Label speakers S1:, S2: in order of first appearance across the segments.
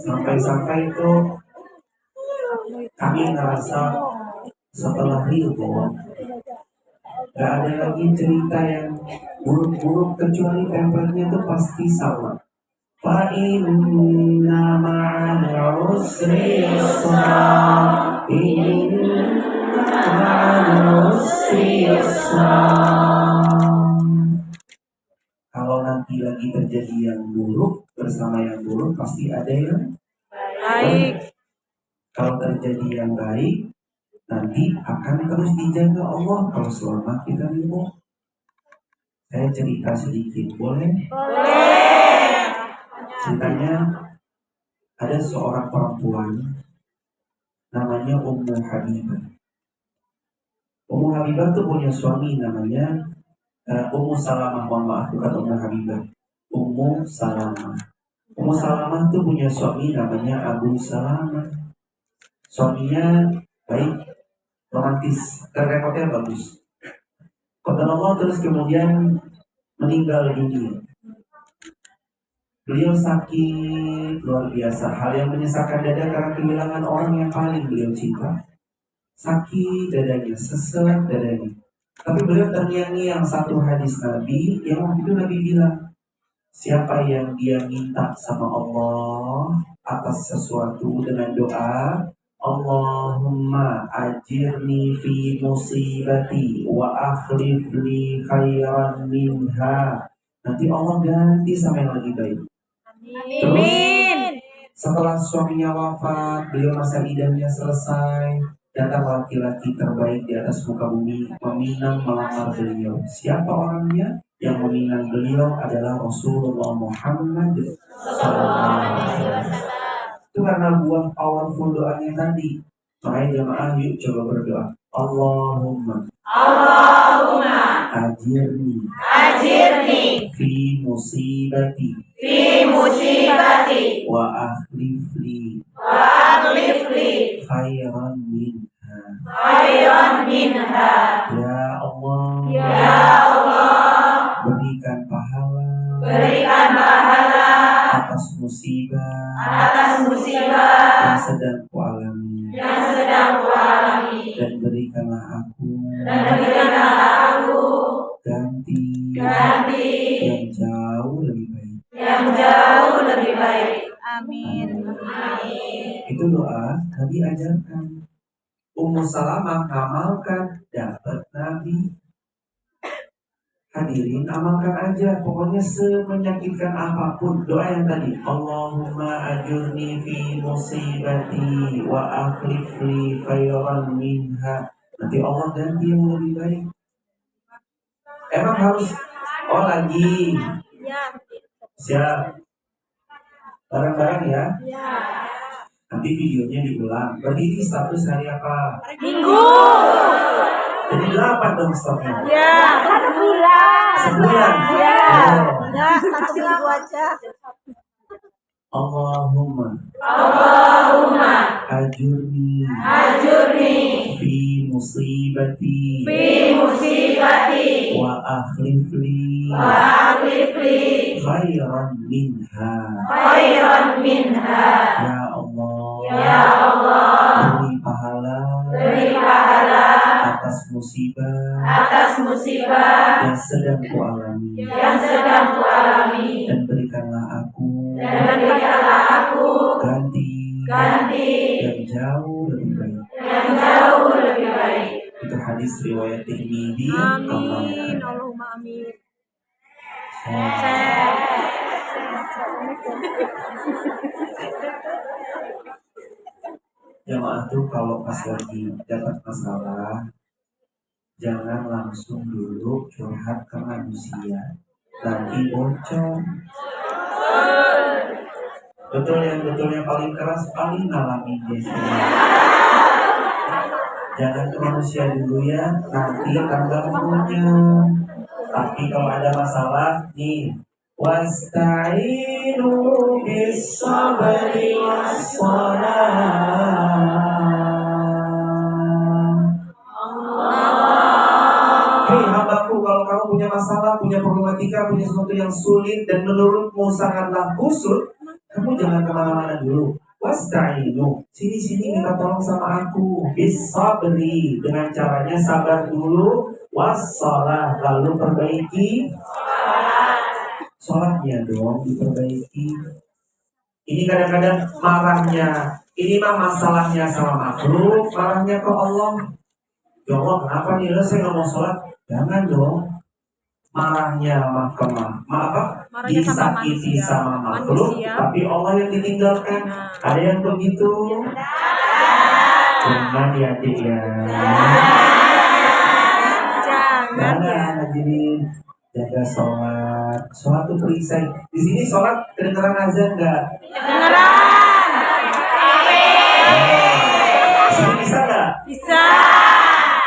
S1: Sampai-sampai itu kami ngerasa setelah itu gak ada lagi cerita yang buruk-buruk, kecuali template-nya itu pasti sama. Fa inna ma'al usri yusra, inna ma'al usri yusra. Kalau nanti lagi terjadi yang buruk bersama yang buruk, pasti ada yang baik. Kalau terjadi yang baik, nanti akan terus dijaga Allah kalau selama kita ridho. Saya cerita sedikit, boleh? Boleh. Ceritanya ada seorang perempuan namanya Ummu Habibah. Ummu Habibah tuh punya suami namanya Ummu Salamah. Mohon maaf, bukan Ummu Habibah, Ummu Salamah. Ummu Salamah tuh punya suami namanya Abu Salamah. Suaminya baik, romantis, rekodnya bagus. Qadarullah, terus kemudian meninggal dunia. Beliau sakit luar biasa, hal yang menyesakan dada karena kehilangan orang yang paling beliau cinta. Sakit dadanya, sesek dadanya. Tapi beliau terngiang-ngiang satu hadis Nabi yang waktu itu Nabi bilang, siapa yang dia minta sama Allah atas sesuatu dengan doa, Allahumma ajirni fi musibati wa akhlif li khairan minha, nanti Allah ganti sama yang lebih baik. Terus setelah suaminya wafat, beliau masa idahnya selesai, datang laki-laki terbaik di atas muka bumi meminang melamar beliau. Siapa orangnya? Yang meminang beliau adalah Rasulullah Muhammad SAW. Itu karena buang powerful doanya tadi. Makanya jamaah yuk coba berdoa. Allahumma ajirni fi musibati wa akhlifli khairan minha. Ya Allah, berikan pahala atas musibah yang sedang kualami, dan berikanlah aku ganti yang jauh lebih baik. Amin. Itu doa Nabi ajarkan. Ummu Salamah ngamalkan, dapat Nabi. Hadirin, amalkan aja, pokoknya semenyakitkan apapun doa yang tadi, Allahumma ajurni fi musibati wa akhlifli khairan minha, nanti Allah ganti yang lebih baik. Emang harus lagi siap bareng-bareng ya. Nanti videonya diulang. Berdiri status hari apa? Minggu. Jadi 8 dong stopnya. Ya, 1 bulan. Sebulan. Ya. Enggak, 1 minggu aja. Allahumma ajurni fi musibati wa akhlifli khairan minha. Ya Allah, beri pahala atas musibah yang sedang kualami, dan berikanlah aku ganti yang jauh lebih baik. Itu hadis riwayat Tirmidzi. Amin. Allahumma amin. Jamaah tuh kalau pas lagi dapat masalah, jangan langsung dulu curhat ke manusia, nanti bocor. Betul yang paling keras paling ngalamin di sini. Jangan ke manusia dulu ya, nanti tanggal punya. Tapi kalau ada masalah nih, wasta'inu bis-sabri was-salah. Hei hambaku, kalau kamu punya masalah punya problematika, punya sesuatu yang sulit dan menurutmu sangatlah kusut, kamu jangan kemana-mana dulu. Wasta'inu, sini minta tolong sama aku. Bisabri, dengan caranya sabar dulu. Wassalah, lalu perbaiki sholatnya dong, diperbaiki. Ini kadang-kadang marahnya, ini mah masalahnya sama makhluk, marahnya ke Allah. Ya Allah, kenapa nih saya nggak mau sholat? Jangan dong. Marahnya disakiti sama makhluk, tapi Allah yang ditinggalkan. Ada yang begitu? Jangan ya, adik ya. Jangan hadirin, jaga sholat. Sholat itu perisai. Di sini sholat kedengaran azan nggak?
S2: Kedengaran.
S1: Di sini bisa nggak?
S2: Bisa.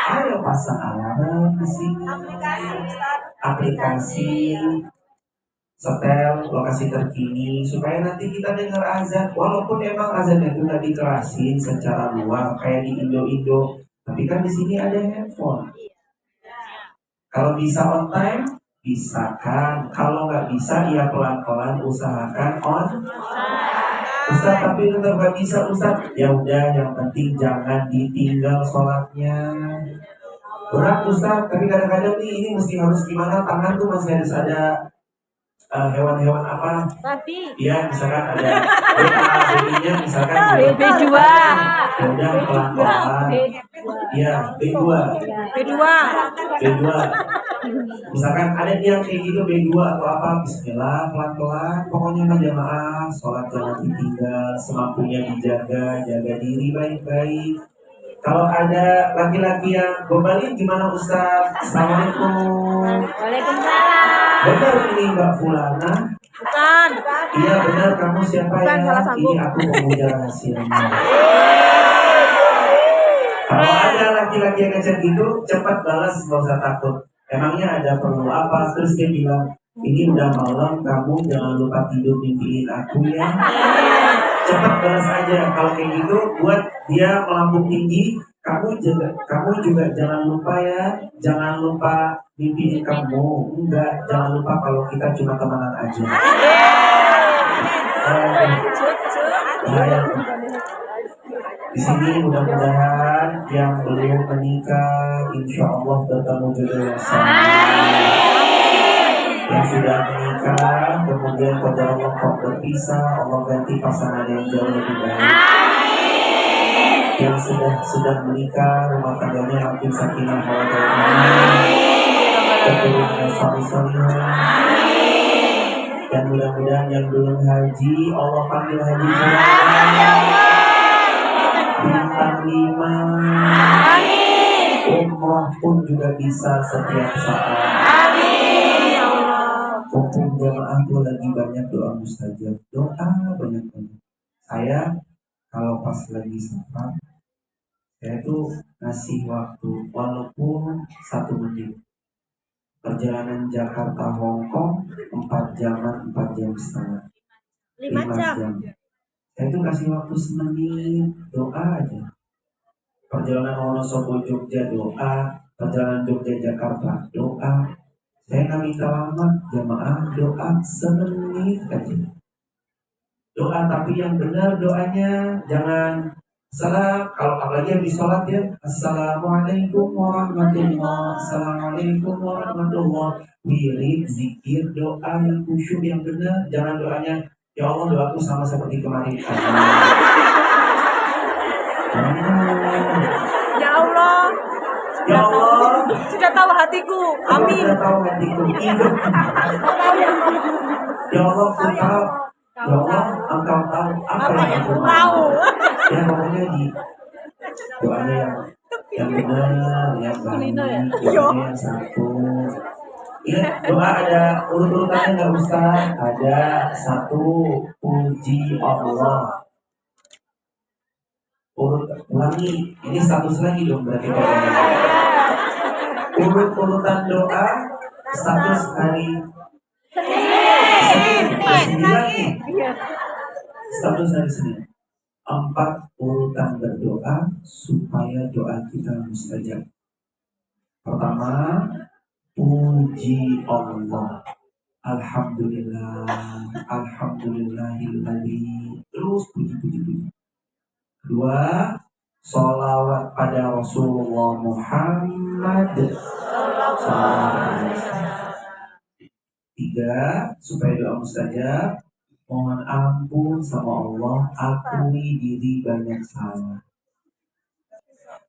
S1: Ayo pasang alarm di sini. Aplikasi setel lokasi terkini supaya nanti kita dengar azan. Walaupun emang azannya itu nggak dikerasin secara luar kayak di Indo, tapi kan di sini ada handphone. Kalau bisa on time, bisa kan. Kalau nggak bisa, ya pelan-pelan usahakan on. Ustaz, tapi tetap nggak bisa Ustaz. Ya udah, yang penting jangan ditinggal sholatnya. Berat Ustaz, tapi kadang-kadang nih ini mesti harus gimana, tangan tuh masih harus ada hewan-hewan apa?
S2: Babi.
S1: Iya, misalkan ada baby-nya misalkan
S2: B2.
S1: Ya udah pelan-pelan. Iya, B2. Misalkan ada yang kayak gitu B2 atau apa, bismillah pelan-pelan. Pokoknya mah jamaah, sholat jangan ditinggal, semampunya dijaga, jaga diri baik-baik. Kalau ada laki-laki yang gobalin gimana Ustaz? Assalamualaikum.
S2: Waalaikumsalam.
S1: Benar ini Mbak Fulana?
S2: Bukan.
S1: Iya benar, kamu siapa
S2: Bukan,
S1: ya?
S2: salah sambung.
S1: Ini aku pemuja rahasianya. Kalau ada laki-laki yang ngechat gitu, cepat balas, nggak usah takut. Emangnya ada perlu apa? Terus dia bilang, ini udah malam, kamu jangan lupa tidur mimpiin aku ya. Cepat balas aja. Kalau kayak gitu, buat dia melambung tinggi. Kamu juga jangan lupa ya, jangan lupa mimpiin kamu. Enggak, jangan lupa kalau kita cuma temenan aja. Di sini mudah-mudahan yang belum menikah, insya Allah bertemu jodoh yang sama. Yang sudah menikah, kemudian pada Allah kok berpisah, Allah ganti pasangan yang jauh lebih baik. Yang sudah menikah, rumah tangganya makin sakinah mawaddah warahmah, keturunannya salih-salihah. Dan mudah-mudahan yang belum haji, Allah panggil haji bintang 5. Umrah pun juga bisa setiap saat. Mumpung jamaah tuh lagi banyak doa mustajab, doa banyak-banyak. Saya kalau pas lagi safar, saya tuh ngasih waktu walaupun 1 menit. Perjalanan Jakarta Hongkong 4 jam setengah, 5 jam. Saya tuh kasih waktu semenit, doa aja. Perjalanan Wonosobo Jogja doa, perjalanan Jogja Jakarta doa. Saya nggak minta lama, jamaah doa semenit aja. Doa tapi yang benar doanya, jangan salah. Kalau apalagi habis sholat ya, Assalamualaikum warahmatullahi, Assalamualaikum warahmatullahi. Wirid, zikir, doa yang khusyuk yang benar. Jangan doanya, ya Allah doaku sama seperti kemarin.
S2: Ya Allah.
S1: Ya Allah,
S2: Sudah tahu hatiku. Amin.
S1: sudah tahu hatiku. Ya Allah, aku tahu. Ya Allah, Engkau tahu apa yang aku mau. Ya pokoknya di doanya yang benar, yang baik, doanya yang satu. Ya, doa ada urut-urutannya nggak Ustaz? Ada 1, puji Allah. Ulangi, ini status lagi dong berarti. Urut-urutan doa, status hari Senin, 9 nih. Status hari Senin. 4 urutan berdoa supaya doa kita mustajab. Pertama, Puji Allah. Alhamdulillah. Alhamdulillahilladzi. Terus puji. Dua, sholawat pada Rasulullah Muhammad SAW. Tiga, supaya doa mustajab, mohon ampun sama Allah, akui diri banyak salah.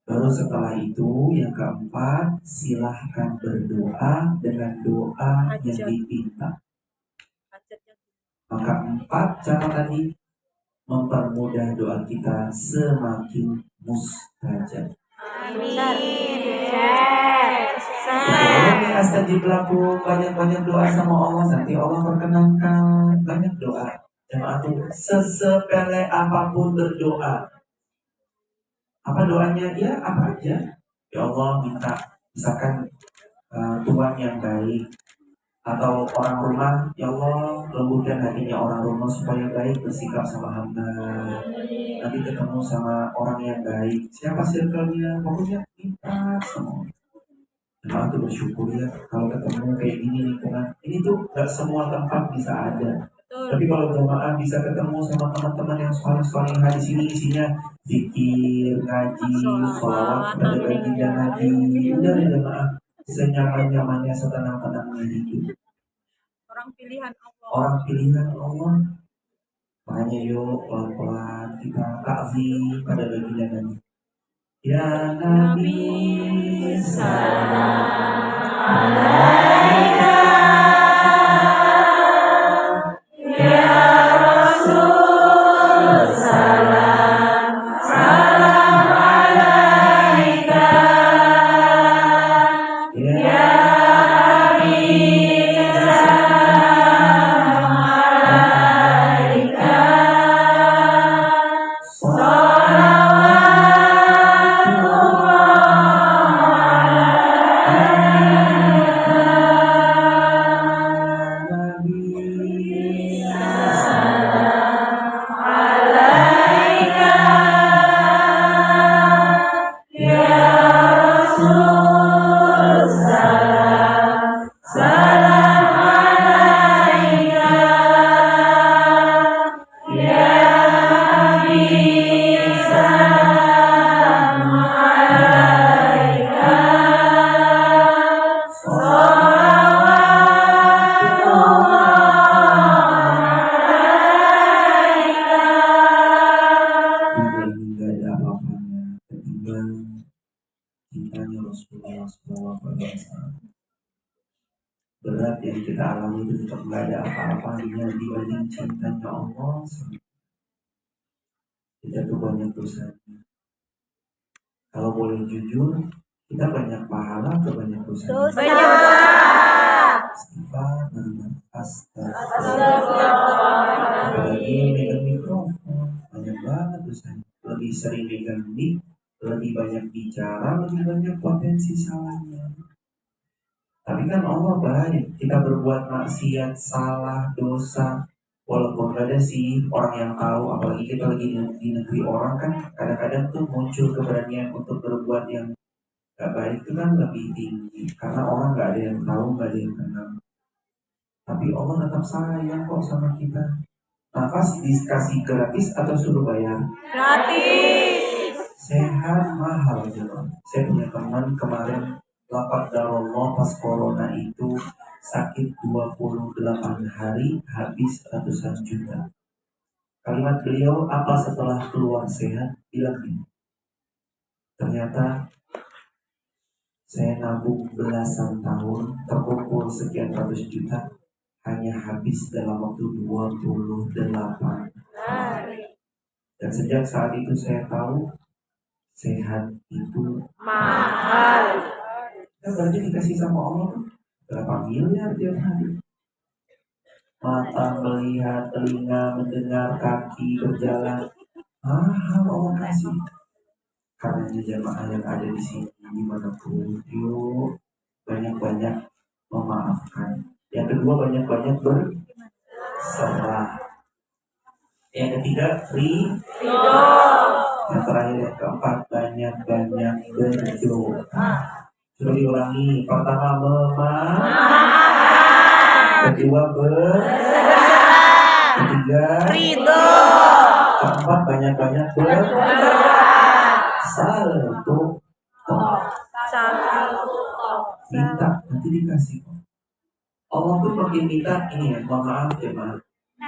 S1: Baru setelah itu yang keempat, silahkan berdoa dengan doa yang dipinta. Maka empat cara tadi mempermudah doa kita semakin mustajab. Ini astajib lakum, banyak-banyak doa sama Allah, nanti Allah perkenankan. Banyak doa. Jemaah tuh sesepele apapun berdoa. Apa doanya? Ya apa aja. Ya Allah minta misalkan tuan yang baik, atau orang rumah, ya Allah lembutkan hatinya orang rumah supaya baik bersikap sama hamba. Nanti ketemu sama orang yang baik, siapa circle-nya, pokoknya minta semua. Jemaah tuh bersyukur ya kalau ketemu kayak gini lingkungan. Ini tuh gak semua tempat bisa ada. Tapi kalau jemaah bisa ketemu sama teman-teman yang soleh-soleh di sini, isinya zikir, ngaji, sholawat pada baginda Nabi. Udah deh jemaah, senyaman-nyamannya, setenang-tenangnya hidup. Orang pilihan Allah. Makanya yuk pelan-pelan kita takzim pada baginda Nabi. Ya Nabi salam alaika, ya Rasul salam alaika, ya Habib salam alaika. Berat yang kita alami itu tetap gak ada apa-apanya dibanding cintanya Allah. Kita tuh banyak dosanya. Kalau boleh jujur, kita banyak pahala atau banyak dosa?
S2: Banyak dosa.
S1: Istighfar, astagfirullah. Apalagi megang mikrofon, banyak banget dosanya. Lebih sering megang mic, lebih banyak bicara, lebih banyak potensi salahnya. Tapi kan Allah baik, kita berbuat maksiat, salah, dosa, walaupun ada sih orang yang tahu, apalagi kita lagi di negeri orang kan, kadang-kadang tuh muncul keberanian untuk berbuat yang gak baik itu kan lebih tinggi, karena orang gak ada yang tahu, gak ada yang kenal. Tapi Allah tetap sayang kok sama kita. Nafas dikasih gratis atau suruh bayar?
S2: Gratis.
S1: Sehat mahal juga. Saya punya teman kemarin lapak darullah pas corona itu sakit 28 hari habis ratusan juta. Kalimat beliau apa setelah keluar sehat? Bilang gini, ternyata saya nabung belasan tahun terkumpul sekian ratus juta hanya habis dalam waktu 28 hari. Dan sejak saat itu saya tahu sehat itu
S2: Mahal.
S1: Ya berarti dikasih sama Allah berapa miliar tiap hari. Mata melihat, telinga mendengar, kaki berjalan, mahal Allah kasih. Karena jemaah yang ada di sini dimanapun, yuk banyak-banyak memaafkan. Yang kedua banyak-banyak berserah. Yang ketiga ridho. Yang terakhir yang keempat banyak-banyak berdoa. Coba diulangi. Pertama kedua ketiga
S2: Ridho.
S1: keempat banyak-banyak salto. Minta nanti dikasih. Allah tuh makin minta ini ya, mohon maaf ya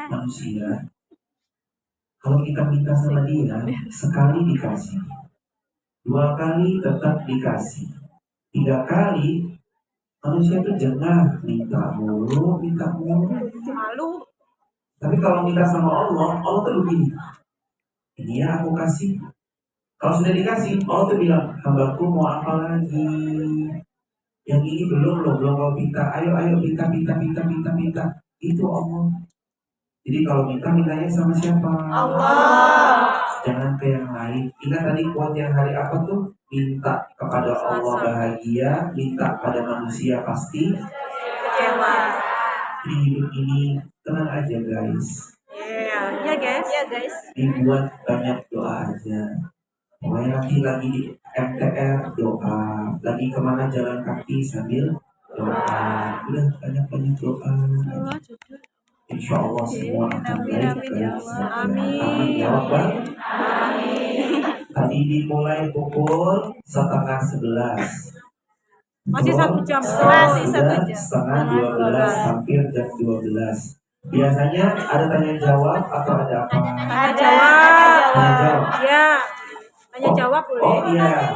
S1: manusia. Kalau kita minta sama dia, sekali dikasih, 2 kali tetap dikasih, 3 kali manusia itu jengah, minta mulu.
S2: Malu.
S1: Tapi kalau minta sama Allah tuh begini, ini ya aku kasih. Kalau sudah dikasih, Allah tuh bilang, hambaku mau apa lagi? Yang ini belum mau minta, ayo minta. Itu Allah. Jadi kalau mintanya sama siapa?
S2: Allah.
S1: Jangan ke yang lain. Ingat tadi quote yang hari apa tuh? Minta kepada Allah bahagia, minta pada manusia pasti
S2: Kecewa.
S1: Di hidup ini tenang aja guys.
S2: Iya guys.
S1: Dibuat banyak doa aja. Pokoknya lagi di MTR doa, lagi kemana jalan kaki sambil doa. Udah banyak doa. Insya Allah semua akan baik-baik saja. Amin ya Rabbal. Tadi dimulai pukul 10:30.
S2: Masih 1 jam.
S1: Masih 1 jam. Setengah 12, hampir jam 12. Biasanya ada tanya jawab atau ada apa?
S2: Tanya jawab.
S1: Ya.
S2: Tanya jawab boleh.
S1: Oh iya.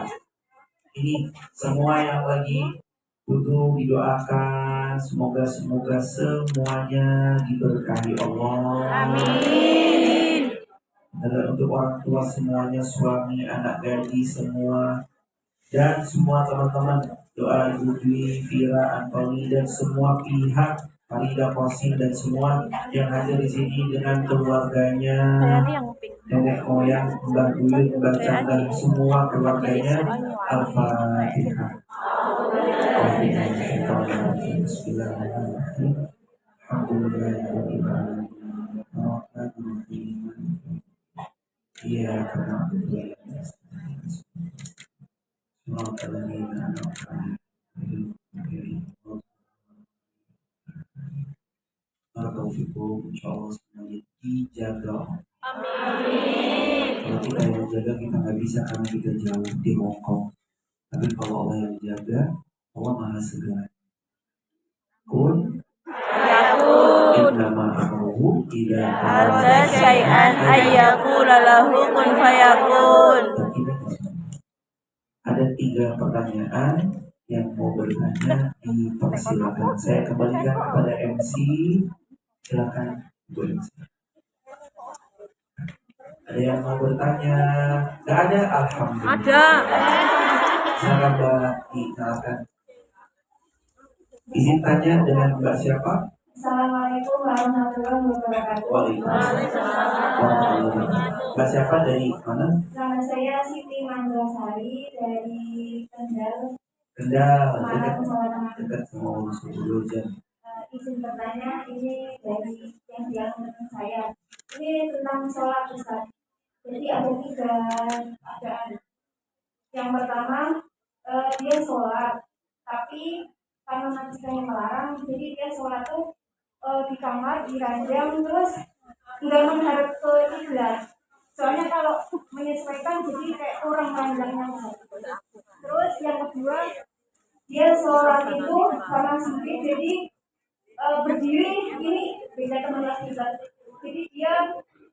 S1: Ini semua yang lagi butuh didoakan, semoga semuanya diberkahi Allah.
S2: Amin.
S1: Dan untuk orang tua semuanya, suami, anak gadis semua, dan semua teman-teman, doa Ibu Dwi, Vira, Antoni, dan semua pihak, Farida, Kosim, dan semua yang hadir di sini dengan keluarganya, nenek moyang, Mbak Buyut, Mbak Cang, dan semua keluarganya. Al-Fatihah. Bismillahirrahmanirrahim. Alhamdulillahirrahmanirrahim. Iya, karena insya Allah semuanya dijaga.
S2: Amin.
S1: Kalau kita yang jaga kita nggak bisa karena kita jauh di Hongkong. Tapi kalau Allah yang jaga, Allah maha segala. Kun innama amruhu idza
S2: arada syai'an ayyaqula lahu kun fayakun.
S1: Ada 3 pertanyaan yang mau bertanya, dipersilakan. Saya kembalikan kepada MC. Silakan Bu MC. Ada yang mau bertanya? Nggak ada? Alhamdulillah.
S2: Ada.
S1: Silakan Mbak, dikenalkan. Izin tanya dengan Mbak siapa?
S3: Assalamualaikum warahmatullahi wabarakatuh.
S1: Waalaikumsalam. Mbak siapa dari mana?
S3: Nama saya Siti Mandasari dari Kendal.
S1: Kendal,
S3: Semarang.
S1: dekat sama Surujan.
S3: Izin bertanya, ini dari yang dialami saya. Ini tentang sholat Ustaz. Jadi ada 3 keadaan. Yang pertama, dia sholat, tapi karena majikannya melarang, jadi dia sholat tuh di kamar, di ranjang, terus nggak menghadap ke kiblat. Soalnya kalau menyesuaikan jadi kayak kurang ranjangnya. Terus yang kedua, dia sholat itu karena sempit, jadi berdiri ini beda teman lagi. Jadi dia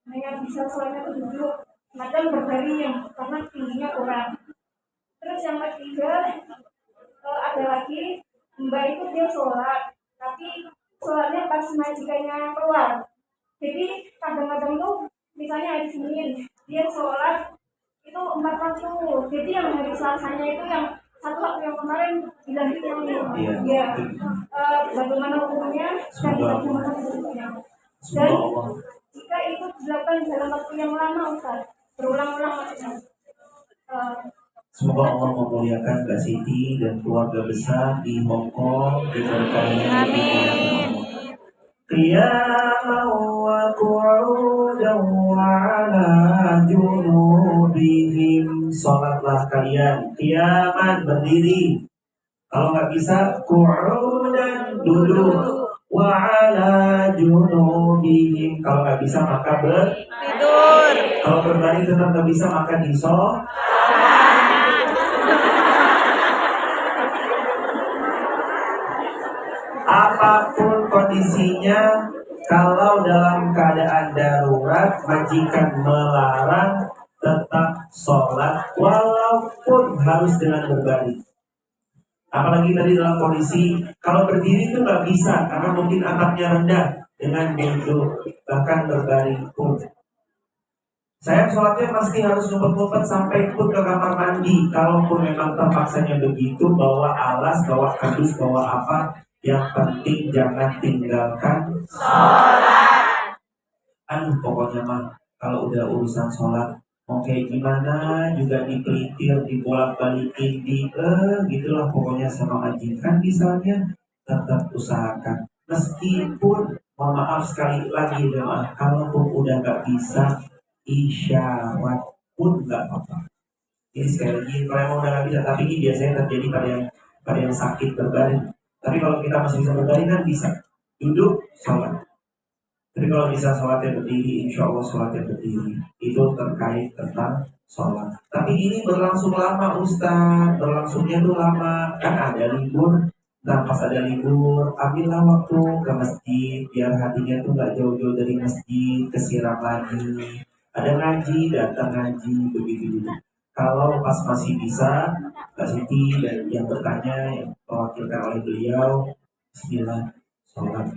S3: hanya bisa sholatnya itu duduk, kadang berbaring karena tingginya kurang. Terus yang ketiga, ada lagi mbak itu dia sholat, tapi sholatnya pas majikannya keluar. Jadi kadang-kadang tuh misalnya hari Senin dia sholat itu 4 waktu. Jadi yang hari Selasanya itu yang 1 waktu yang kemarin dilanjutkan ya. Bagaimana hukumnya dan bagaimana hukumnya. Dan jika itu dilakukan dalam waktu yang lama Ustaz, berulang-ulang maksudnya.
S1: Semoga Allah memuliakan Mbak Siti dan keluarga besar di Hong Kong, diberkahi. Amin. Qiyaman wa qu'udan wa 'ala junubihim. Salatlah kalian qiyaman, berdiri, Kalau nggak bisa, qu'udan, duduk. Wa ala junubihim. Kalau nggak bisa maka
S2: Tidur.
S1: kalau berbaring tetap nggak bisa maka disolat. Apapun kondisinya, kalau dalam keadaan darurat, majikan melarang tetap sholat walaupun harus dengan berbaring. Apalagi tadi dalam kondisi kalau berdiri itu nggak bisa karena mungkin atapnya rendah, dengan duduk bahkan berbaring pun. Saya sholatnya pasti harus ngumpet-ngumpet sampai pun ke kamar mandi. Kalaupun memang terpaksanya begitu, bawa alas, bawa kardus, bawa apa, yang penting jangan tinggalkan sholat. Pokoknya mah kalau udah urusan sholat, mau kayak gimana juga dipelintir, dibolak-balikin, gitulah pokoknya sama majikan misalnya, tetap usahakan. Meskipun, mohon maaf sekali lagi jemaah, kalaupun udah nggak bisa, isyarat pun nggak apa-apa. Ini sekali lagi, kalau emang udah nggak bisa, tapi ini biasanya terjadi pada yang sakit berbaring. Tapi kalau kita masih bisa berbaring kan bisa duduk sholat. Tapi kalau bisa sholatnya berdiri, insya Allah sholatnya berdiri. Itu terkait tentang sholat. Tapi ini berlangsung lama Ustaz, berlangsungnya tuh lama. Kan ada libur, nah pas ada libur, ambillah waktu ke masjid, biar hatinya tuh nggak jauh-jauh dari masjid, kesiram lagi. Ada ngaji, datang ngaji, begitu. Kalau pas masih bisa, Kak Siti dan yang bertanya, yang mewakilkan oleh beliau, bismillah, sholat.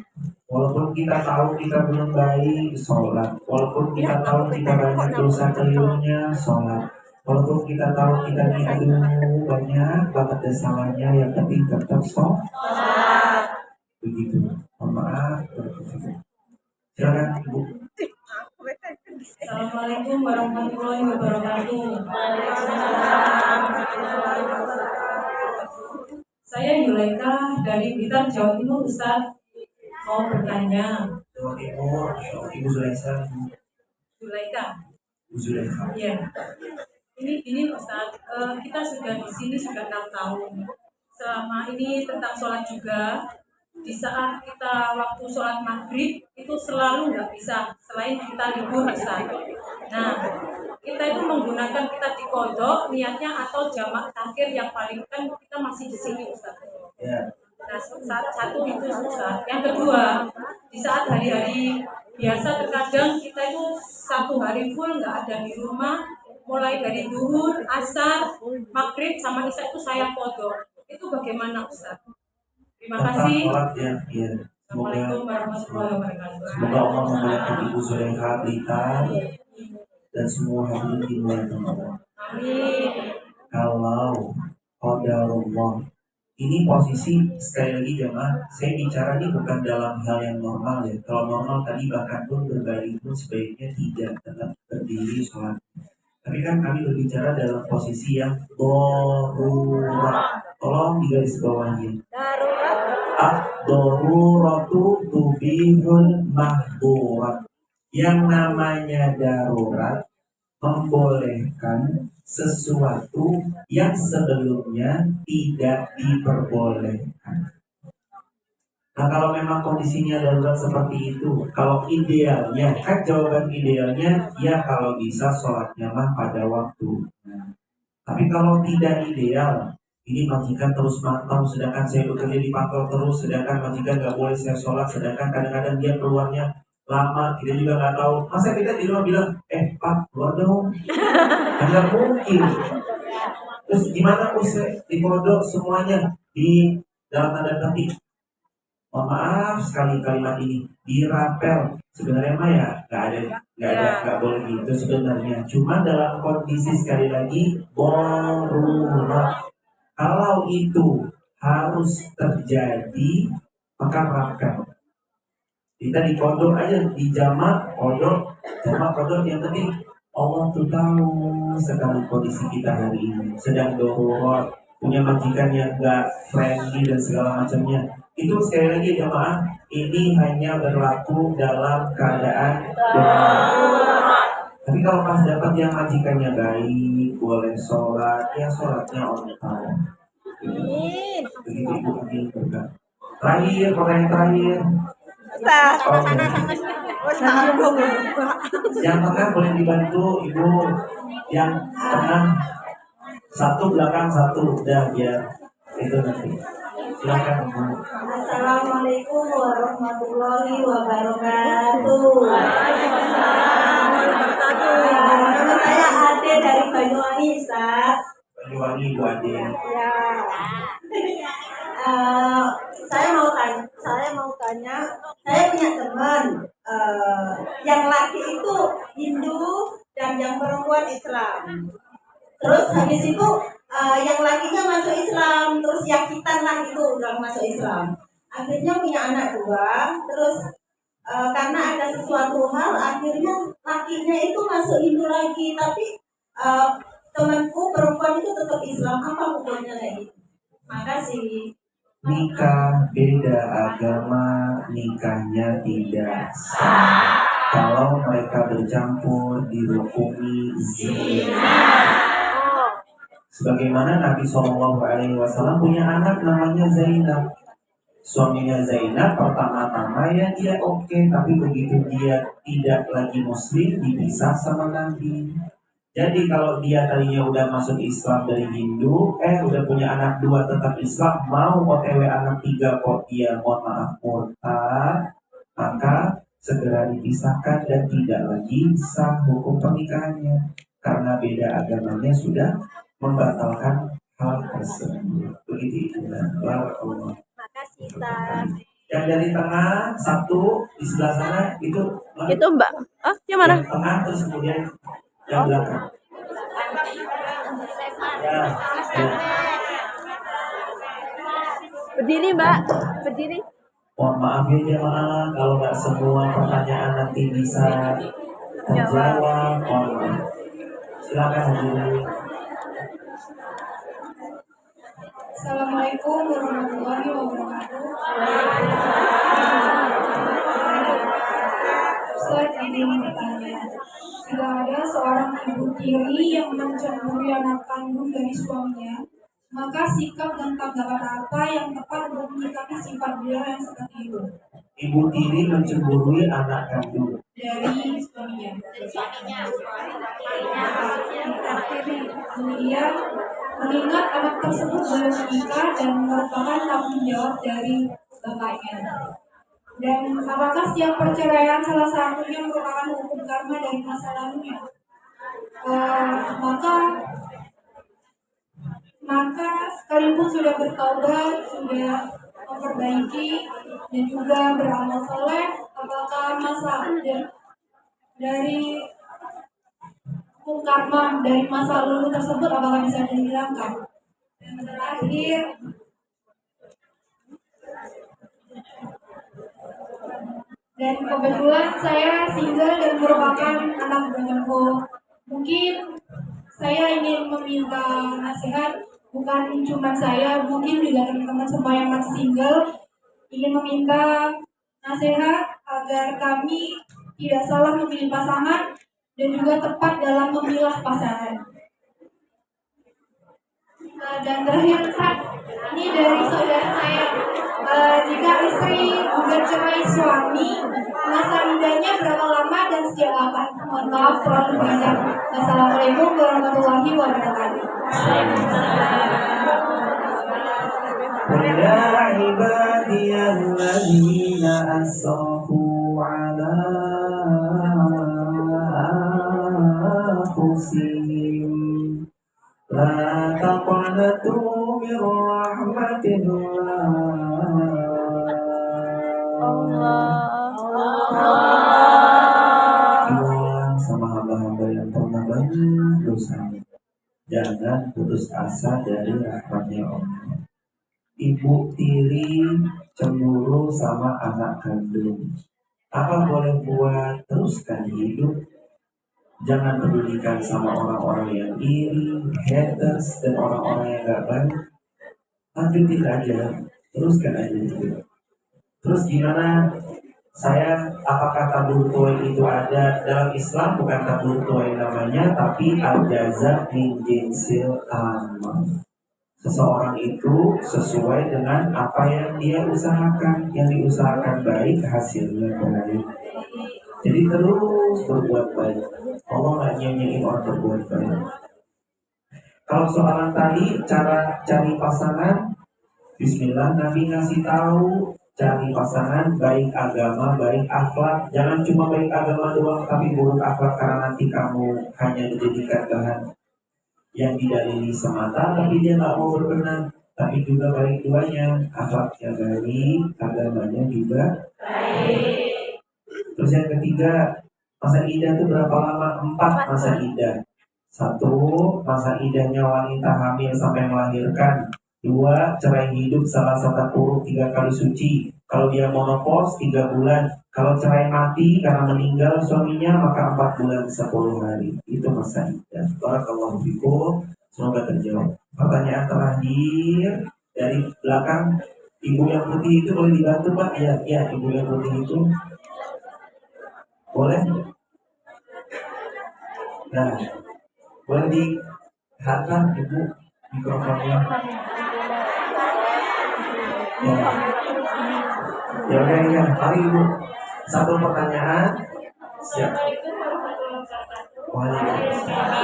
S1: Walaupun kita tahu kita belum baik, sholat. Walaupun kita tahu kita banyak dosa kelirunya, sholat. Walaupun kita tahu kita ini aduh banyak banget salahnya, yang penting tetap sholat. Begitu. Mohon maaf. Silakan Ibu.
S4: Assalamualaikum warahmatullahi wabarakatuh. Saya Yulaika dari Blitar, Jawa Timur, Ustaz. Mau bertanya.
S1: Jawa Timur, Ibu Zulaisa.
S4: Yulaika.
S1: Ibu Zulaisa.
S4: Iya. Ini Ustaz, kita sudah di sini sudah 6 tahun. Selama ini tentang sholat juga. Di saat kita waktu sholat maghrib itu selalu nggak bisa selain kita libur Ustaz. Nah, kita itu menggunakan kita dikodok niatnya atau jamak takhir yang paling kan kita masih di sini Ustaz.
S1: Ya.
S4: Nah, satu itu Ustaz. Yang kedua, di saat hari-hari biasa terkadang kita itu satu hari full nggak ada di rumah, mulai dari duhur, asar, maghrib sama isya itu saya kodok. Itu bagaimana Ustaz? Terima kasih.
S1: Ya.
S4: Assalamualaikum warahmatullahi wabarakatuh.
S1: Semoga Allah memberkati Ibu Zulaikha Blitar dan semua hadirin dimuliakan Allah.
S4: Amin.
S1: Kalau qadarullah, ini posisi sekali lagi jemaah, saya bicara ini bukan dalam hal yang normal ya. Kalau normal tadi bahkan pun berbaring pun sebaiknya tidak, tetap berdiri sholat. Tapi kan kami berbicara dalam posisi yang darurat. Tolong digaris bawahnya. Ad-daruratu tubihul mahdurat. Yang namanya darurat membolehkan sesuatu yang sebelumnya tidak diperbolehkan. Nah kalau memang kondisinya darurat seperti itu, kalau idealnya, kan jawaban idealnya ya kalau bisa sholatnya mah pada waktu. Nah, tapi kalau tidak ideal, ini majikan terus mantau, sedangkan saya bekerja di pantau terus, sedangkan majikan nggak boleh saya sholat, sedangkan kadang-kadang dia keluarnya lama, kita juga nggak tahu. Masa kita di rumah bilang, Pak keluar dong, nggak mungkin. Terus gimana usai di pondok semuanya di dalam tanda petik? Mohon maaf sekali kalimat ini dirapel. Sebenarnya mah ya nggak boleh gitu sebenarnya. Cuma dalam kondisi sekali lagi darurat. Kalau itu harus terjadi maka rapel. Kita di pondok aja di jamak kodok yang penting Allah tuh tahu sekali kondisi kita hari ini sedang darurat, punya majikan yang gak friendly dan segala macamnya. Itu sekali lagi jemaah, ini hanya berlaku dalam keadaan darurat. Tapi kalau pas dapat yang majikannya baik, boleh sholat, ya sholatnya on time. Begitu Ibu Ani berkata. Terakhir, pertanyaan terakhir.
S2: Ustaz.
S1: Oke. Yang tengah boleh dibantu Ibu. Yang tengah satu belakang satu, udah biar itu nanti. Silakan Ibu.
S3: Assalamualaikum warahmatullahi wabarakatuh. Nama saya Ade dari Banyuwangi, Ustaz.
S1: Banyuwangi Ibu Ade.
S3: Ya. Saya mau tanya, saya punya teman yang laki itu Hindu dan yang perempuan Islam. Terus habis itu yang lakinya masuk Islam, terus yakitan lah itu udah masuk Islam. Akhirnya punya anak dua, terus karena ada sesuatu hal, akhirnya lakinya itu masuk Hindu lagi, tapi temanku perempuan itu tetap Islam. Apa hukumnya kayak gitu? Makasih.
S1: Nikah beda agama, nikahnya tidak sah. Kalau mereka bercampur dihukumi zina. Sebagaimana Nabi SAW punya anak namanya Zainab. Suaminya Zainab pertama-tama ya dia oke, tapi begitu dia tidak lagi muslim dipisah sama Nabi. Jadi kalau dia tadinya udah masuk Islam dari Hindu, udah punya anak dua tetap Islam, mau OTW anak tiga kok dia mohon maaf murtad, maka segera dipisahkan dan tidak lagi sah hukum pernikahannya karena beda agamanya sudah membatalkan hal tersebut. Begitu itu. Barakallah.
S2: Makasih, Ustaz.
S1: Yang dari tengah satu di sebelah sana itu
S2: Itu Mbak. Ah, yang mana?
S1: yang tengah terus kemudian yang belakang. Ya, ya.
S2: Berdiri, Mbak. Berdiri.
S1: Mohon maaf ya jemaah kalau nggak semua pertanyaan nanti bisa terjawab. Mohon maaf. Silakan hadirin.
S3: Assalamualaikum warahmatullahi wabarakatuh. Ustaz, ini bertanya. Jika ada seorang ibu tiri yang mencemburi anak kandung dari suaminya, maka sikap dan tanggapan apa yang tepat untuk menyikapi sifat beliau yang seperti itu?
S1: Ibu tiri mencemburui anak kandung.
S3: Dari suaminya. Kemudian mengingat anak tersebut belum menikah dan merupakan tanggung jawab dari bapaknya. Dan apakah setiap perceraian salah satunya merupakan hukum karma dari masa lalunya? Maka sekalipun sudah bertaubat, sudah memperbaiki dan juga beramal soleh, apakah masa dari hukum karma dari masa lalu tersebut apakah bisa dihilangkan? Dan terakhir, dan kebetulan saya single dan merupakan anak bungsu. Mungkin saya ingin meminta nasihat, bukan cuma saya, mungkin juga teman-teman semua yang masih single ingin meminta nasihat agar kami tidak salah memilih pasangan dan juga tepat dalam memilah pasangan. Dan terakhir, ini dari saudara saya, jika istri gugat cerai suami, masa iddahnya berapa lama dan sejak kapan? Mohon maaf terlalu banyak. Assalamualaikum warahmatullahi wabarakatuh.
S1: قل يا عبادي الذين أسرفوا على أنفسهم لا تقنطوا من رحمة Allah. Sama hamba-hamba yang pernah banyak dosanya, jangan putus asa dari rahmatnya Allah. Ibu tiri cemburu sama anak kandung, apa boleh buat? Teruskan hidup. Jangan pedulikan sama orang-orang yang iri, haters, dan orang-orang yang gak baik. Lanjutin aja, teruskan aja hidup. Terus gimana? Apakah tabur tuai itu ada dalam Islam? Bukan tabur tuai namanya, tapi al-jaza min jinsil amal. Seseorang itu sesuai dengan apa yang dia usahakan. Yang diusahakan baik, hasilnya baik. Jadi terus berbuat baik. Allah nggak nyanyiin orang berbuat baik. Kalau soalan tadi cara cari pasangan, Bismillah, Nabi ngasih tahu cari pasangan baik agama, baik akhlak. Jangan cuma baik agama doang, tapi buruk akhlak karena nanti kamu hanya dijadikan bahan yang didalili semata, tapi dia nggak mau berkenan. Tapi juga baik duanya, akhlaknya baik, agamanya juga baik. Terus yang ketiga, masa idah itu berapa lama? 4 masa idah. 1, masa idahnya wanita hamil sampai melahirkan. 2, cerai hidup salah satu puruk 3 kali suci. Kalau dia monopause 3 bulan. Kalau cerai mati karena meninggal suaminya maka 4 bulan 10 hari. Itu masa idah. Barakallahu fikum. Semoga terjawab. Pertanyaan terakhir dari belakang, ibu yang putih itu boleh dibantu Pak? Ya, ibu yang putih itu boleh. Nah, boleh dihantar ibu mikrofonnya. Ya udah ya, mari ibu. Satu pertanyaan. Siap. Waalaikumsalam.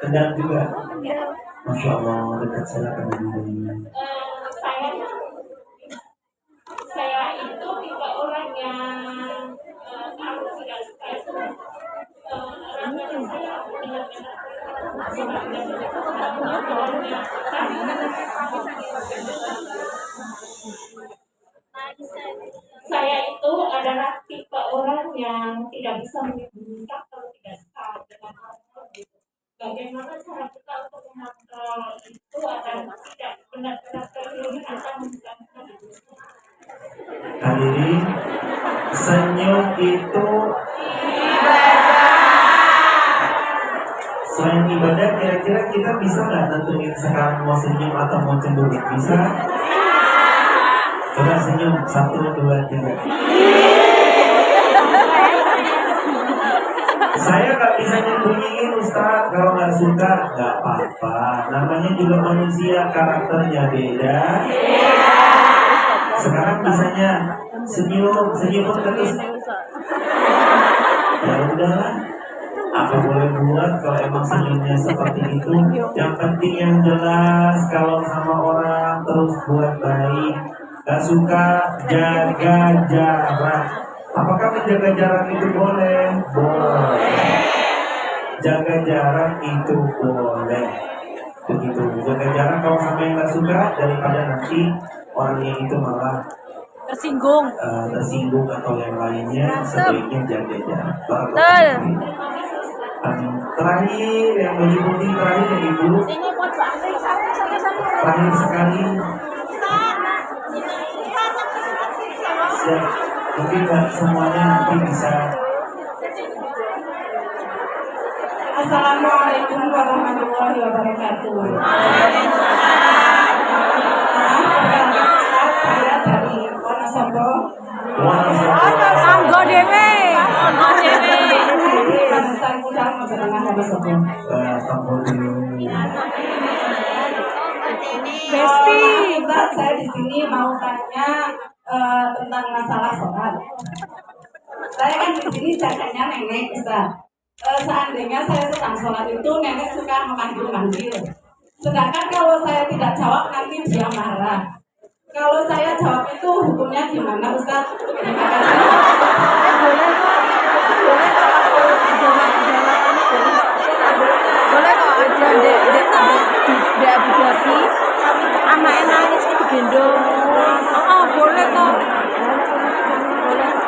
S1: Kendal juga. Masya Allah, dekat silakan ibu.
S3: Saya itu tipe orang yang kalau tidak suka itu rasanya saya saya itu adalah tipe orang yang tidak bisa menyembunyikan kalau tidak suka dengan hal itu. Bagaimana cara kita untuk mengontrol itu agar tidak benar-benar terlihat akan mengganggu.
S1: Hadirin, senyum itu selain ibadah, kira-kira kita bisa nggak tentuin sekarang mau senyum atau mau cemburu? Bisa? Coba senyum, 1, 2, 3. Saya nggak bisa nyembunyiin Ustaz. Kalau nggak suka nggak apa-apa. Namanya juga manusia, karakternya beda. Sekarang misalnya senyum terus. Ya udahlah. Apa boleh buat kalau emang senyumnya seperti itu. Yang penting yang jelas kalau sama orang terus buat baik. Gak suka, jaga jarak. Apakah menjaga jarak itu boleh? Boleh. Jaga jarak itu boleh. Begitu. Jaga jarak kalau sama yang gak suka, daripada nanti orangnya itu malah tersinggung atau yang lainnya, sebaiknya jaga jarak. Terakhir yang baju putih terakhir yang ibu. Terakhir sekali. Siap. Mungkin nggak semuanya nanti bisa.
S3: Assalamualaikum warahmatullahi wabarakatuh. Saya dari Wonosobo.
S2: Anggo dewe.
S3: Saya Muda Magelangan Wonosobo.
S2: Besti.
S3: Ustaz, saya di sini mau tanya tentang masalah sholat. Saya kan di sini jaganya nenek, Ustaz. Seandainya saya sedang sholat itu nenek suka memanggil-manggil. Sedangkan kalau saya tidak jawab nanti dia marah. Kalau saya jawab itu hukumnya gimana, Ustaz? Terima kasih.
S2: Boleh kok ada dek abdi anaknya nangis itu gendong. Oh, boleh kok.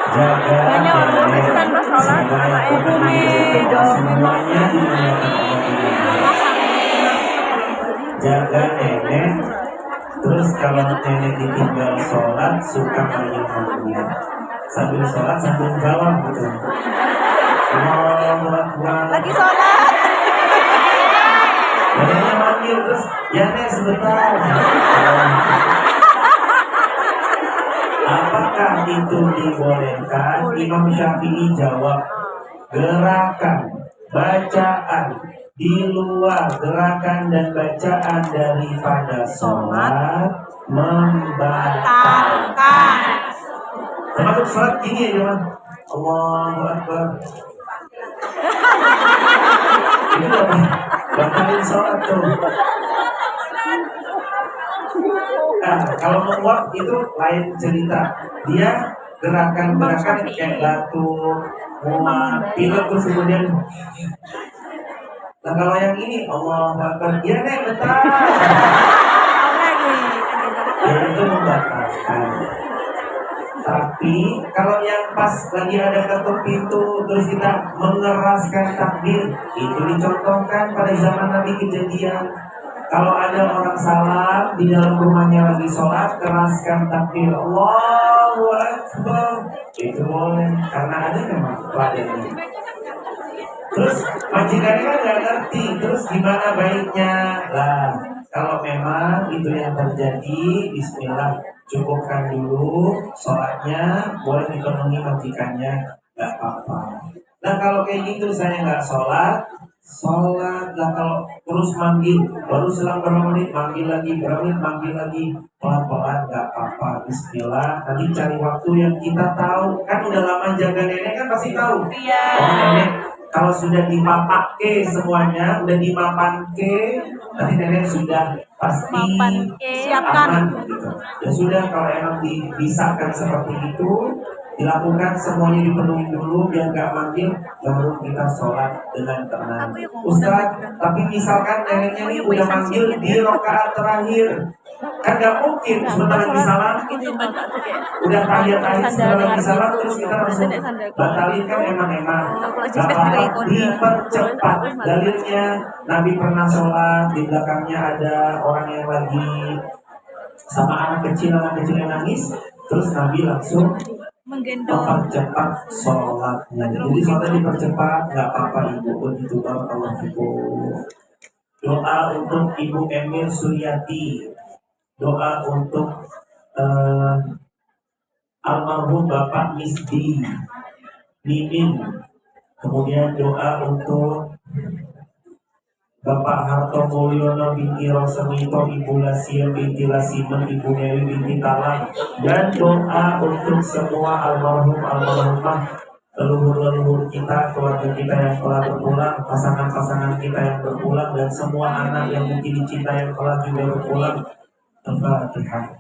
S1: Jaga
S2: Banyak orang Kristen pas sholat anaknya gendong.
S1: semuanya dimuliakan Allah. Jaga nenek. Terus kalau nenek ditinggal sholat suka manggil-manggil. Sambil sholat sambil jawab gitu. Allahu Akbar.
S2: Lagi sholat.
S1: Neneknya manggil terus, ya nek sebentar. Apakah itu dibolehkan? Imam Syafi'i jawab, gerakan, bacaan, di luar gerakan dan bacaan daripada sholat membatalkan. Termasuk sholat gini ya teman. Allahu Akbar. Itu apa? Batalin sholat tuh. Nah, kalau menguap itu lain cerita. Dia gerakan-gerakan kayak batuk, mual, pilek terus kemudian. Nah kalau yang ini Allah Akbar, ya nih betul. Ya itu membatalkan. Tapi kalau yang pas lagi ada ketuk pintu terus kita mengeraskan takbir, itu dicontohkan pada zaman Nabi kejadian. Kalau ada orang salam di dalam rumahnya lagi sholat, keraskan takbir Allahu Akbar. Itu boleh, karena ada memang teladannya. Terus majikannya kan nggak ngerti, terus gimana baiknya? Lah, kalau memang itu yang terjadi, Bismillah, cukupkan dulu sholatnya, boleh dipenuhi majikannya, nggak apa-apa. Nah kalau kayak gitu saya nggak sholat lah kalau terus manggil, baru selang berapa menit manggil lagi, manggil lagi, pelan-pelan nggak apa-apa, Bismillah. Nanti cari waktu yang kita tahu, kan udah lama jaga nenek kan pasti tahu.
S2: Iya.
S1: Oh nenek kalau sudah dipapakke semuanya, udah dimapanke, nanti nenek sudah pasti
S2: siapkan.
S1: aman gitu. Ya sudah kalau emang dibisakan seperti itu, dilakukan semuanya dipenuhi dulu biar gak manggil, baru kita sholat dengan tenang. Ustaz, tapi misalkan neneknya ini udah manggil di rakaat terakhir, kan gak mungkin sebentar lagi salam, udah tahiyat sebentar lagi salam terus kita langsung batalin, kan emang gak apa-apa, dipercepat. Dalilnya Nabi pernah sholat, di belakangnya ada orang yang lagi sama anak kecil yang nangis, terus Nabi langsung mempercepat sholatnya. Jadi sholatnya dipercepat, nggak apa-apa ibu. Begitu Allah fikum. Doa untuk Ibu Emir Suryati. Doa untuk almarhum Bapak Misdi Mimin. Kemudian doa untuk Bapak Harto Mulyono binti Rosemito, Ibu Lasia binti Lasimen, Ibu Dewi binti Talang, dan doa untuk semua almarhumah, leluhur-leluhur kita, keluarga kita yang telah berpulang, pasangan-pasangan kita yang berpulang, dan semua anak yang mungkin dicinta yang telah juga berpulang. Al-Fatihah.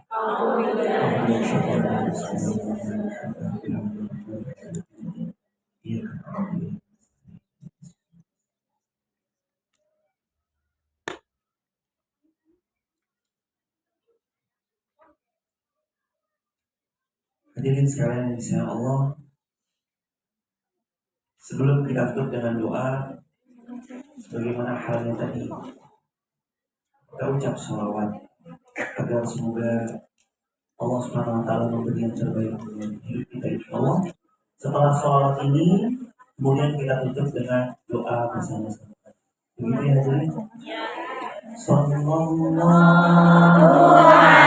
S1: Hadirin sekalian insya Allah, sebelum kita tutup dengan doa, sebagaimana halnya tadi, kita ucap sholawat agar semoga Allah Subhanahu Wa Taala memberi yang terbaik untuk hidup kita insya Allah. Setelah sholawat ini, kemudian kita tutup dengan doa bersama-sama. Begitu ya hadirin. Sallallahu ala Muhammad.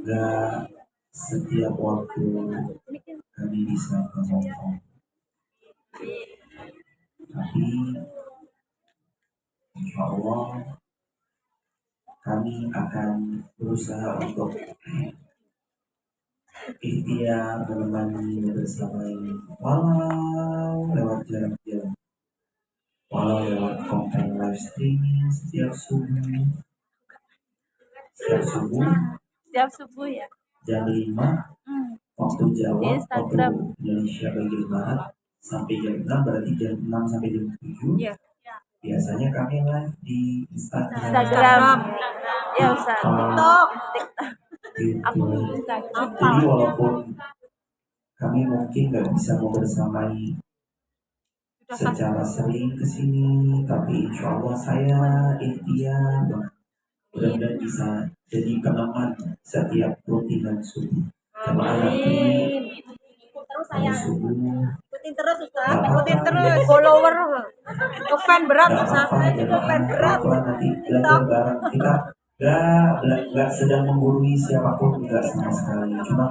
S1: Gak setiap waktu kami bisa ngomong, tapi insya Allah kami akan berusaha untuk ikhtiar menemani bersama ini, walau lewat jarak jauh, walau lewat konten live streaming setiap subuh
S2: Setiap subuh ya.
S1: jam 5 waktu Jawa,
S2: Di Instagram.
S1: waktu Indonesia bagian Barat sampai jam 6, berarti jam 6 sampai jam 7.
S2: Iya.
S1: Biasanya kami live di Instagram.
S2: Ya Ustaz.
S1: TikTok.
S2: Aku
S1: Gitu.
S2: Instagram.
S1: Jadi walaupun kami mungkin nggak bisa membersamai secara sering ke sini, tapi insya Allah saya ikhtiar mudah-mudahan bisa jadi peneman setiap rutinan subuh. Jamaah nanti kalau subuh
S2: Ikutin terus Ustaz.
S1: nggak apa-apa,
S2: Follower. Fan berat
S1: nggak
S2: Ustaz.
S1: apa-apa, fan berat. Nanti belajar bareng kita. Nggak sedang menggurui siapapun, nggak sama sekali, cuma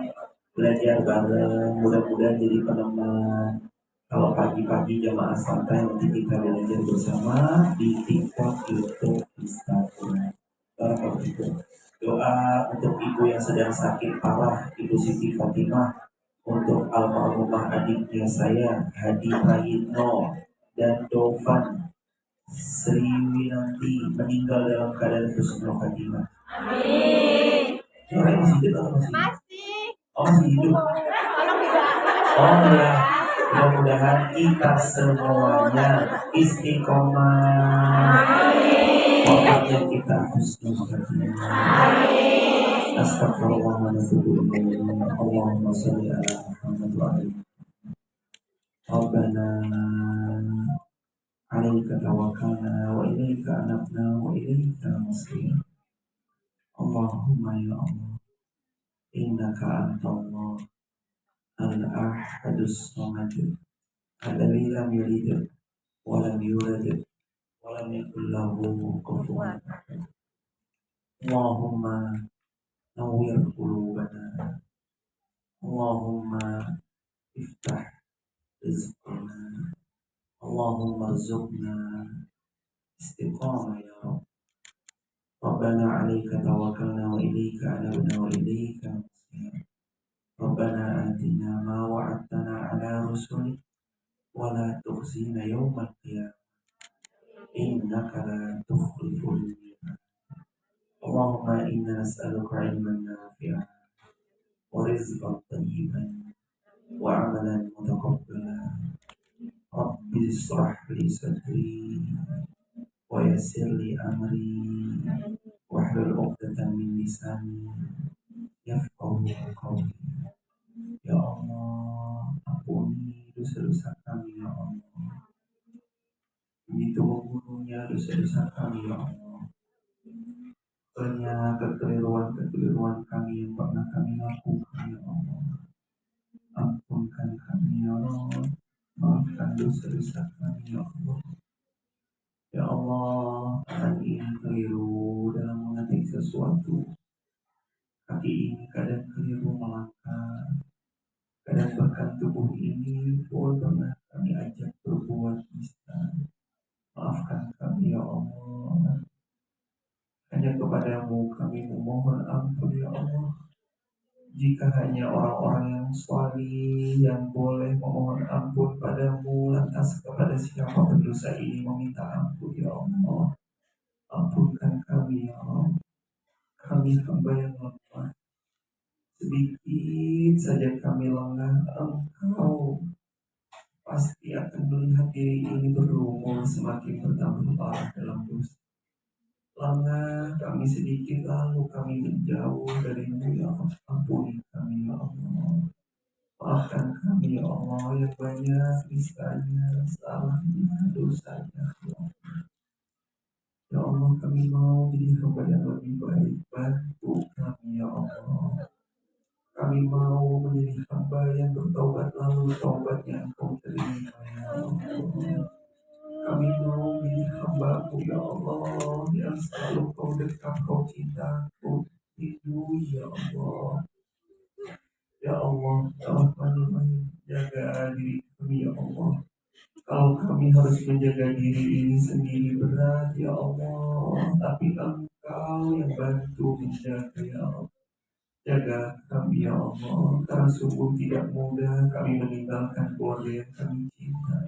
S1: belajar bareng, mudah-mudahan jadi peneman. Kalau pagi-pagi jamaah santai nanti kita belajar bersama di TikTok, YouTube, Instagram. Kalau itu doa untuk ibu yang sedang sakit parah, Ibu Siti Fatimah, untuk almarhumah adiknya saya Hadi Prayitno dan Dovan Sri Winanti meninggal dalam keadaan husnul khatimah. Amin. Suaranya masih hidup atau masih? Oh, masih hidup. Oh ya, mudah-mudahan kita semuanya istiqomah. Wafatnya kita husnul khatimah. Astagfirullahaladzim. Allahumma sholli ala Muhammad wa ali Rabbana alaika tawakkalna wa ilaika anabna wa ilaika masir. Allahumma ya Allah, innaka antallah al-ahadus samad alladzi lam yalid wa lam yulad wa lam yakul lahu kufuwan ahad. Allahumma nawwir qulubana, Allahumma iftah rizqana, Allahumma rzuqna istiqamah ya Rabb. Rabbana alaika tawakkalna wa ilaika anabna wa ilaika masir. Rabbana atina ma wa'adtana ala rusulik wa la tukhzina yawmal qiyamah innaka la tukhliful mi'ad. Allahumma inna nas'aluka ilman nafi'an wa rizqan tayyiban wa amalan mutaqabbalan. Rabbi israh li sadri wa yassir li amri wahlul 'uqdatam min lisani yafqahu qawli. Ya Allah, ampuni dosa-dosa kami ya Allah. Begitu membunuhnya dosa-dosa kami ya Allah. Banyak kekeliruan kami yang pernah kami lakukan ya Allah. Ampunkan kami ya Allah. Maafkan dosa-dosa kami ya Allah. Ya Allah, tangan ini keliru dalam mengetik sesuatu. Kaki ini kadang keliru melangkah. Kadang bahkan tubuh ini pun pernah kami ajak berbuat nista. Maafkan kami ya Allah. Hanya kepadamu kami memohon ampun ya Allah. Jika hanya orang-orang yang salih yang boleh memohon ampun padamu, lantas kepada siapa pendosa ini meminta ampun ya Allah. Ampunkan kami ya Allah. Kami hamba yang lemah. Sedikit saja kami lengah, Engkau pasti akan melihat diri ini berumur semakin bertambah parah dalam dosa. Lengah kami sedikit lalu kami menjauh darimu ya Allah. Ampuni kami ya Allah. Maafkan kami ya Allah yang banyak niscaya salahnya, dosanya ya Allah. Ya Allah, kami mau jadi hamba yang lebih baik. Bantu kami ya Allah. Kami mau menjadi hamba yang bertobat lalu taubatnya Engkau terima ya Allah. Kami mau menjadi hamba-Mu ya Allah yang selalu Kau dekat, Kau cinta, Kau rindu ya Allah. diri kami ya Allah. Kalau kami harus menjaga diri ini sendiri berat ya Allah, tapi Engkau yang bantu menjaga ya Allah. Jaga kami ya Allah, karena sungguh tidak mudah kami meninggalkan keluarga yang kami cinta.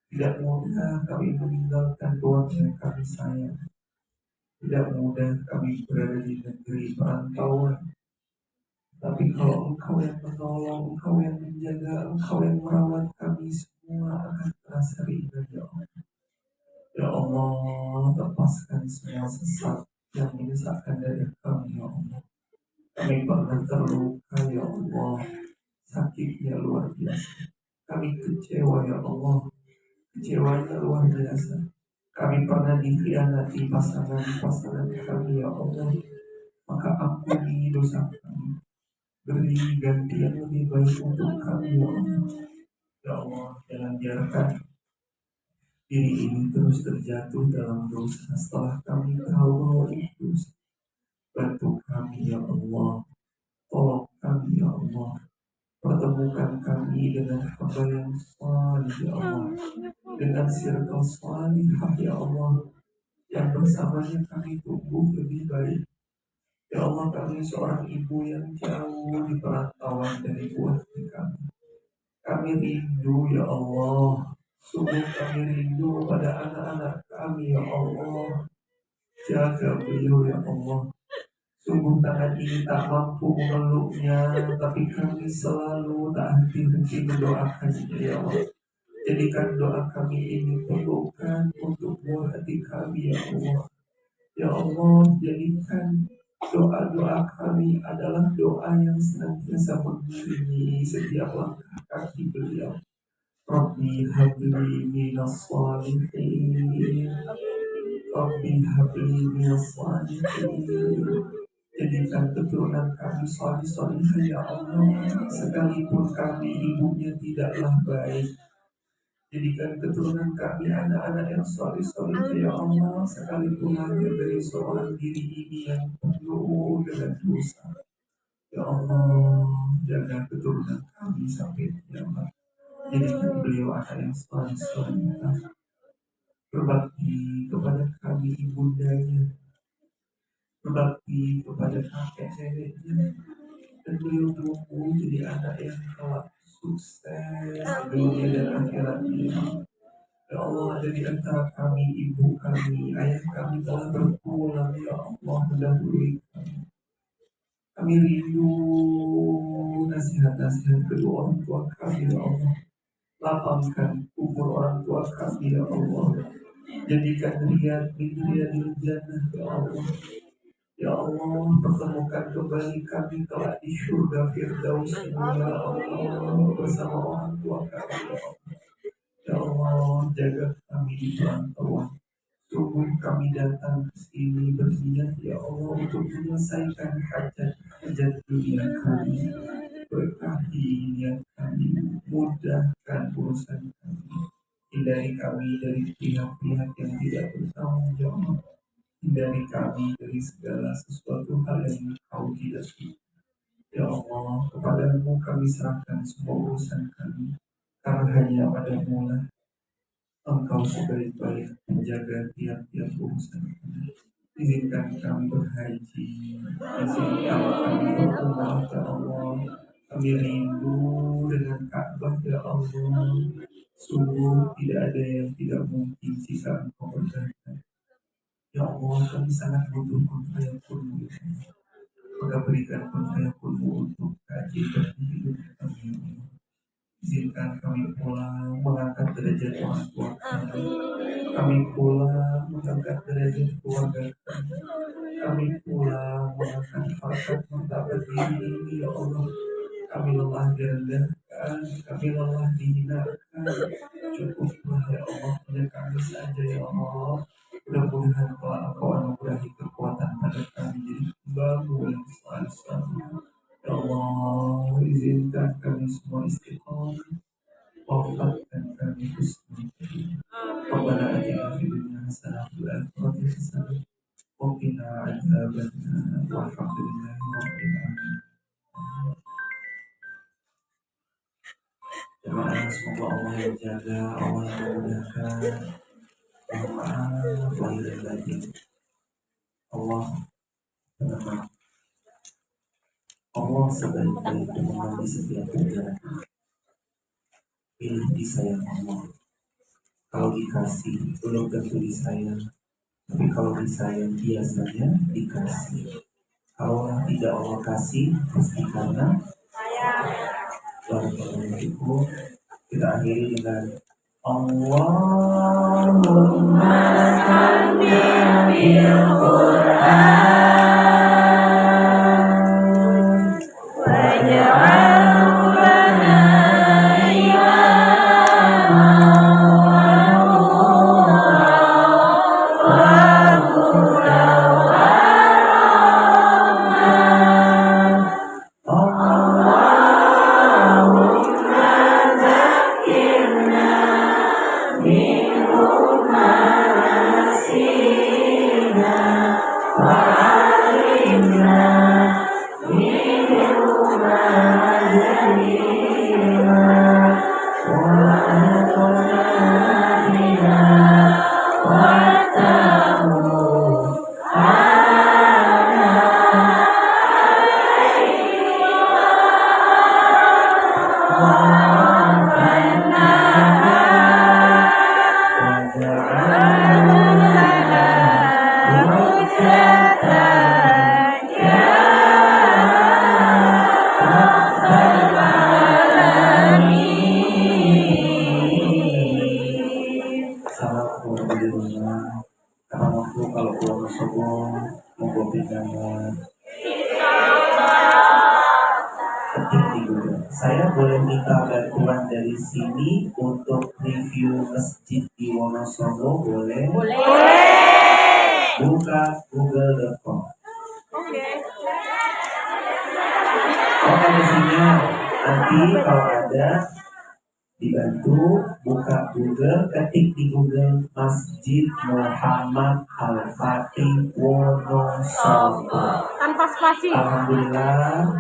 S1: Tidak mudah kami meninggalkan keluarga yang kami sayang. Tidak mudah kami berada di negeri perantauan. Tapi kalau Engkau yang menolong, Engkau yang menjaga, Engkau yang merawat kami semua akan terasa ringan ya Allah. Ya Allah, lepaskan semua sesat yang menyesatkan dari kami ya Allah. Kami pernah terluka ya Allah, sakitnya luar biasa. Kami kecewa ya Allah, kecewanya luar biasa. Kami pernah dikhianati pasangan-pasangan kami ya Allah. Maka ampuni dosa kami, beri ganti yang lebih baik untuk kami ya Allah. Ya Allah, jangan biarkan diri ini terus terjatuh dalam dosa setelah kami tahu bahwa itu dosa. Bantu kami ya Allah, tolong kami ya Allah, pertemukan kami dengan hamba yang salih ya Allah, dengan circle salihah ya Allah, yang bersamanya kami tumbuh lebih baik. Ya Allah, kami seorang ibu yang jauh di perantauan dari buah kami. Kami rindu ya Allah, sungguh kami rindu pada anak-anak kami ya Allah. Jaga beliau ya Allah. Sungguh tangan ini tak mampu memeluknya, tapi kami selalu tak henti-henti mendoakannya ya Allah. Jadikan doa kami ini pelukan untuk buah hati kami ya Allah. Ya Allah, jadikan doa-doa kami adalah doa yang senantiasa mengiringi setiap langkah kaki beliau. Rabbi habli minas salihin, Rabbi habli minas salihin. Jadikan keturunan kami salih-salihah ya Allah, sekalipun kami ibunya tidaklah baik. Jadikan keturunan kami anak-anak yang salih-salihah ya Allah, sekalipun lahir dari seorang diri ini yang penuh dengan dosa. Ya Allah, jaga keturunan kami sampai kiamat. Jadikan beliau anak yang salih-salihah, berbakti kepada kami ibundanya, berbakti kepada kakek neneknya, dan beliau tumbuh jadi anak yang kelak sukses di dunia dan akhiratnya. Ya Allah, ada di antara kami ibu kami, ayah kami telah berpulang ya Allah, mendahului kami. Kami rindu nasihat-nasihat kedua orang tua kami ya Allah. Lapangkan kubur orang tua kami ya Allah. Jadikan riyad min riyadil jannah ya Allah. Ya Allah, pertemukan kembali kami kelak di surga Firdaus ya Allah, bersama orang tua kami ya Allah. Ya Allah, jaga kami di perantauan. Sungguh kami datang ke sini berniat ya Allah untuk menyelesaikan hajat-hajat dunia kami. Berkahi niat kami, mudahkan urusan kami. Hindari kami dari pihak-pihak yang tidak bertanggung jawab. Hindari kami dari segala sesuatu hal yang Kau tidak suka. Ya Allah, kepadamu kami serahkan semua urusan kami, karena hanya padamu lah Engkau sebaik-baik menjaga tiap-tiap urusan kami. Izinkan kami berhaji, izinkan kami berumrah ya Allah. Kami rindu dengan Ka'bah ya Allah. Sungguh tidak ada yang tidak mungkin jika Engkau berkehendak. Ya Allah, kami sangat butuh kun fayakunmu ya Allah. Maka berikan kun fayakunmu untuk haji dan hidup kami ya Allah. Izinkan kami pulang mengangkat derajat orang tua kami. Kami pulang mengangkat derajat keluarga kami. Kami pulang mengangkat harkat martabat diri ini ya Allah. Kami lelah direndahkan, kami lelah dihinakan. Cukuplah ya Allah, hanya kami saja ya Allah. Mudah-mudahan kalau Engkau anugerahi kekuatan pada kami jadi hamba-Mu yang selalu. Ya Allah, izinkan kami semua istiqomah, wafatkan kami husnul khotimah. Rabbana atina fid dunya hasanah wa fil akhirati hasanah wa qina adzabannar. Walhamdulillahi rabbil alamin. Jemaah Allah yang jaga, Allah yang memudahkan. Mohon maaf lahir dan batin. Allah tenang. Allah sebaik-baik teman di setiap perjalanan. Pilih disayang Allah. Kalau dikasih belum tentu disayang, tapi kalau disayang biasanya dikasih. Kalau tidak Allah kasih pasti karena Barakallahu. Kita akhiri dengan Allahumma salli bil Qur'an waj'al lana Saya boleh minta bantuan dari sini untuk review masjid di Wonosobo, boleh? Boleh. Buka google.com.
S2: Oke.
S1: Oh, ada sinyal. Nanti kalau ada dibantu buka Google, ketik di Google Masjid Muhammad Al-Fatih Wonosobo.
S2: Tanpa spasi.
S1: Alhamdulillah.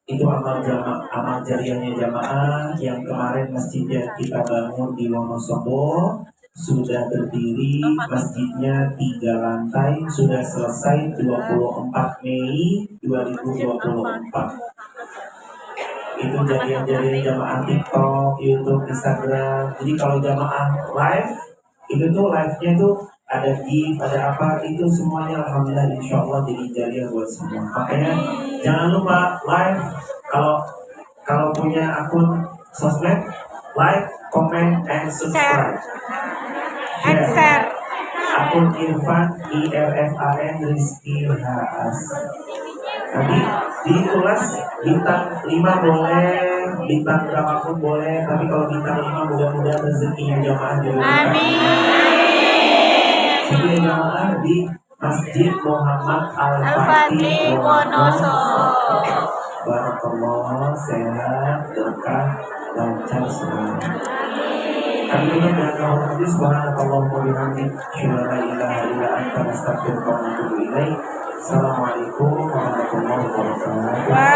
S1: Itu amal jariahnya jamaah yang kemarin masjid yang kita bangun di Wonosobo sudah berdiri, masjidnya 3 lantai, sudah selesai 24 Mei 2024. Itu jariah-jariah jamaah TikTok, YouTube, Instagram. Jadi kalau jamaah live, itu tuh live-nya tuh ada gift, ada apa, itu semuanya alhamdulillah insya Allah jadi jariah buat semua. Makanya jangan lupa live, kalau punya akun sosmed, like, comment, and subscribe.
S2: Share.
S1: Akun Irfan IRFAN Rizky Haas. Nanti ditulis bintang 5 boleh, bintang berapapun boleh, tapi kalau bintang 5 mudah-mudahan rezekinya jamaah juga.
S2: Amin.
S1: Jadi jamaah di Masjid Muhammad
S2: Al-Fatih Wonosobo.
S1: Barakallah, sehat, berkah, lancar semuanya. Kami tutup dengan kaul hadis subhanakallahumma wa bihamdik, asyhadu an la ilaha illa anta, astaghfiruka wa atubu ilaik. Assalamualaikum warahmatullahi wabarakatuh.